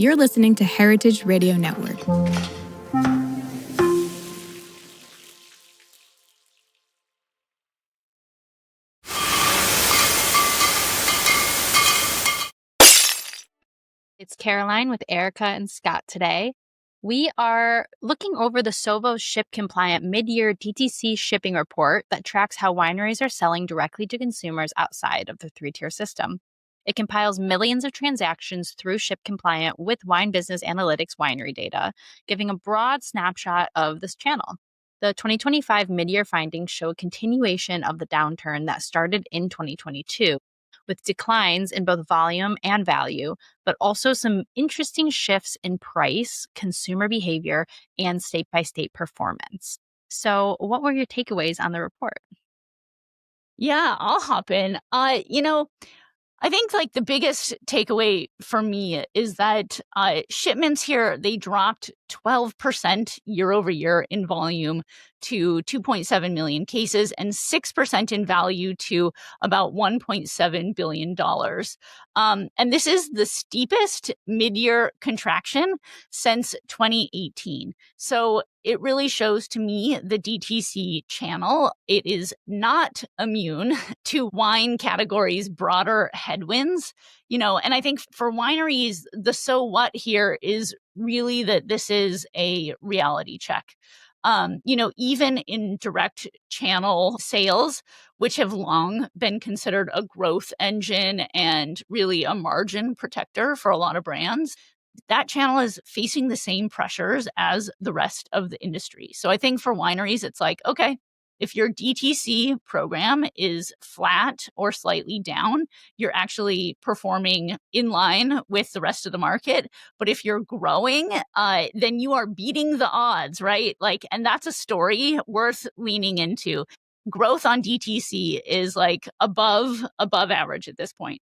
You're listening to Heritage Radio Network. It's Caroline with Erica and Scott today. We are looking over the Sovos ShipCompliant mid-year DTC shipping report that tracks how wineries are selling directly to consumers outside of the three-tier system. It compiles millions of transactions through ShipCompliant with Wine Business Analytics winery data, giving a broad snapshot of this channel. The 2025 mid-year findings show a continuation of the downturn that started in 2022, with declines in both volume and value, but also some interesting shifts in price, consumer behavior, and state-by-state performance. So what were your takeaways on the report? Yeah, I'll hop in. I think like the biggest takeaway for me is that shipments here, they dropped 12% year over year in volume to 2.7 million cases and 6% in value to about $1.7 billion. And this is the steepest mid-year contraction since 2018. So it really shows to me the DTC channel. It is not immune to wine categories' broader headwinds, and I think for wineries, the so what here is really that this is a reality check. Even in direct channel sales, which have long been considered a growth engine and really a margin protector for a lot of brands, that channel is facing the same pressures as the rest of the industry. So I think for wineries, it's like, okay, if your DTC program is flat or slightly down, you're actually performing in line with the rest of the market. But if you're growing, then you are beating the odds, right? And that's a story worth leaning into. Growth on DTC is like above average at this point.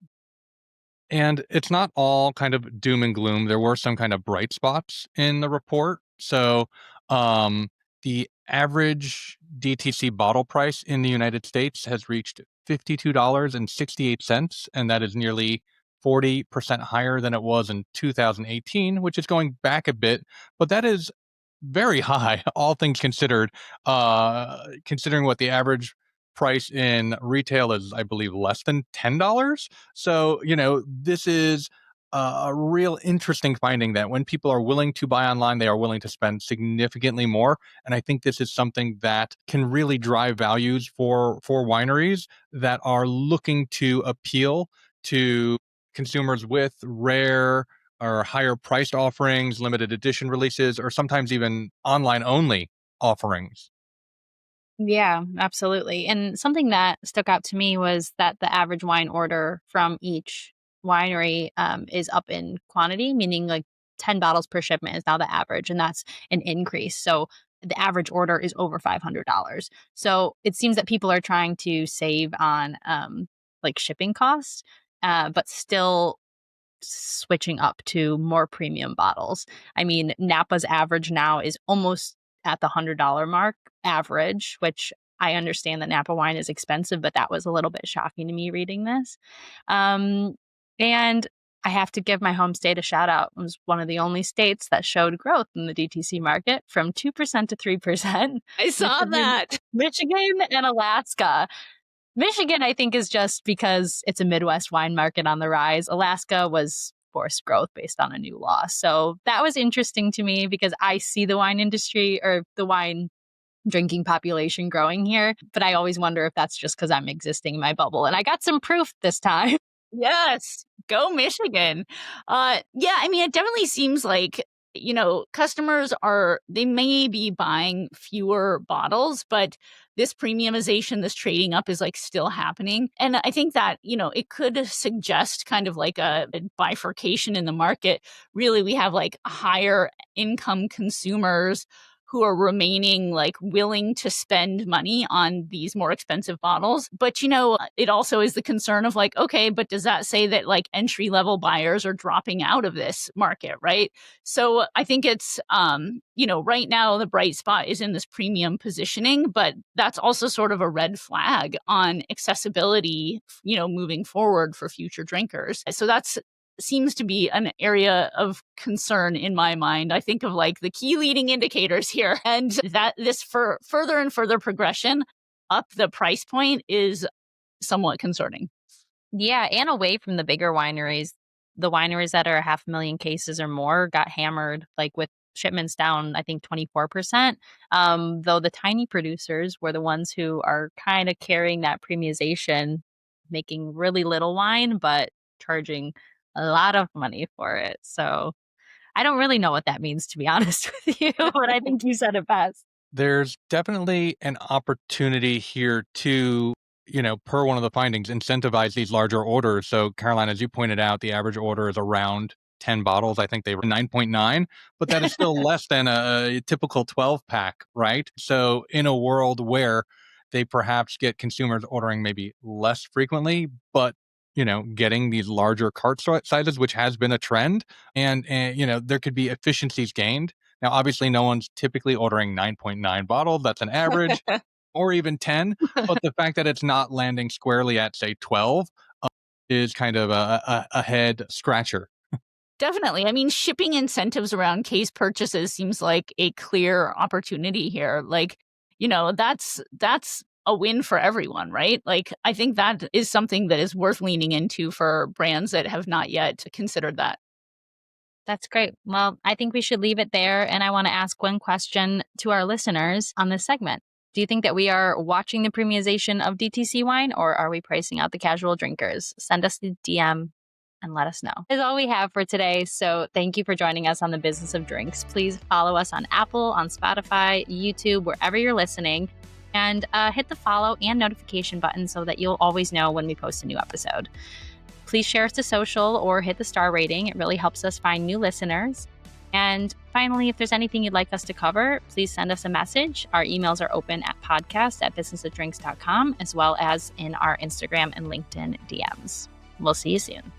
And it's not all kind of doom and gloom. There were some kind of bright spots in the report. So the average DTC bottle price in the United States has reached $52.68, and that is nearly 40% higher than it was in 2018, which is going back a bit, but that is very high, all things considered, considering what the average price in retail is, I believe, less than $10. So, this is a real interesting finding that when people are willing to buy online, they are willing to spend significantly more. And I think this is something that can really drive values for wineries that are looking to appeal to consumers with rare or higher priced offerings, limited edition releases, or sometimes even online only offerings. Yeah, absolutely. And something that stuck out to me was that the average wine order from each winery is up in quantity, meaning like 10 bottles per shipment is now the average, and that's an increase. So the average order is over $500. So it seems that people are trying to save on like shipping costs, but still switching up to more premium bottles. I mean, Napa's average now is almost at the $100 mark average, which I understand that Napa wine is expensive, but that was a little bit shocking to me reading this. And I have to give my home state a shout out. It was one of the only states that showed growth in the DTC market from 2% to 3%. I saw that. Michigan and Alaska. Michigan, I think, is just because it's a Midwest wine market on the rise. Alaska was forced growth based on a new law. So that was interesting to me because I see the wine industry or the wine drinking population growing here. But I always wonder if that's just because I'm existing in my bubble. And I got some proof this time. Yes, go Michigan. Yeah, I mean, it definitely seems like customers they may be buying fewer bottles, but this premiumization, this trading up is like still happening. And I think that, it could suggest kind of like a bifurcation in the market. Really, we have like higher income consumers who are remaining like willing to spend money on these more expensive bottles. But, it also is the concern of like, okay, but does that say that like entry level buyers are dropping out of this market, right? So I think it's, right now the bright spot is in this premium positioning, but that's also sort of a red flag on accessibility, moving forward for future drinkers. So that's seems to be an area of concern in my mind. I think of like the key leading indicators here, and that this for further and further progression up the price point is somewhat concerning. Yeah, and away from the bigger wineries, the wineries that are 500,000 cases or more got hammered, like with shipments down, I think 24%. Though the tiny producers were the ones who are kind of carrying that premiumization, making really little wine, but charging a lot of money for it. So I don't really know what that means, to be honest with you, but I think you said it best. There's definitely an opportunity here to, per one of the findings, incentivize these larger orders. So, Caroline, as you pointed out, the average order is around 10 bottles. I think they were 9.9, but that is still less than a typical 12 pack, right? So, in a world where they perhaps get consumers ordering maybe less frequently, but getting these larger cart sizes, which has been a trend, and there could be efficiencies gained. Now, obviously, no one's typically ordering 9.9 bottles. That's an average, or even 10. But the fact that it's not landing squarely at, say, 12 is kind of a head scratcher. Definitely. I mean, shipping incentives around case purchases seems like a clear opportunity here. Like, that's a win for everyone, right? Like, I think that is something that is worth leaning into for brands that have not yet considered that. That's great. Well, I think we should leave it there. And I want to ask one question to our listeners on this segment. Do you think that we are watching the premiumization of DTC wine, or are we pricing out the casual drinkers? Send us the DM and let us know. That's all we have for today. So thank you for joining us on the Business of Drinks. Please follow us on Apple, on Spotify, YouTube, wherever you're listening, and hit the follow and notification button so that you'll always know when we post a new episode. Please share us to social or hit the star rating. It really helps us find new listeners. And finally, if there's anything you'd like us to cover, please send us a message. Our emails are open at podcast@businessofdrinks.com, as well as in our Instagram and LinkedIn DMs. We'll see you soon.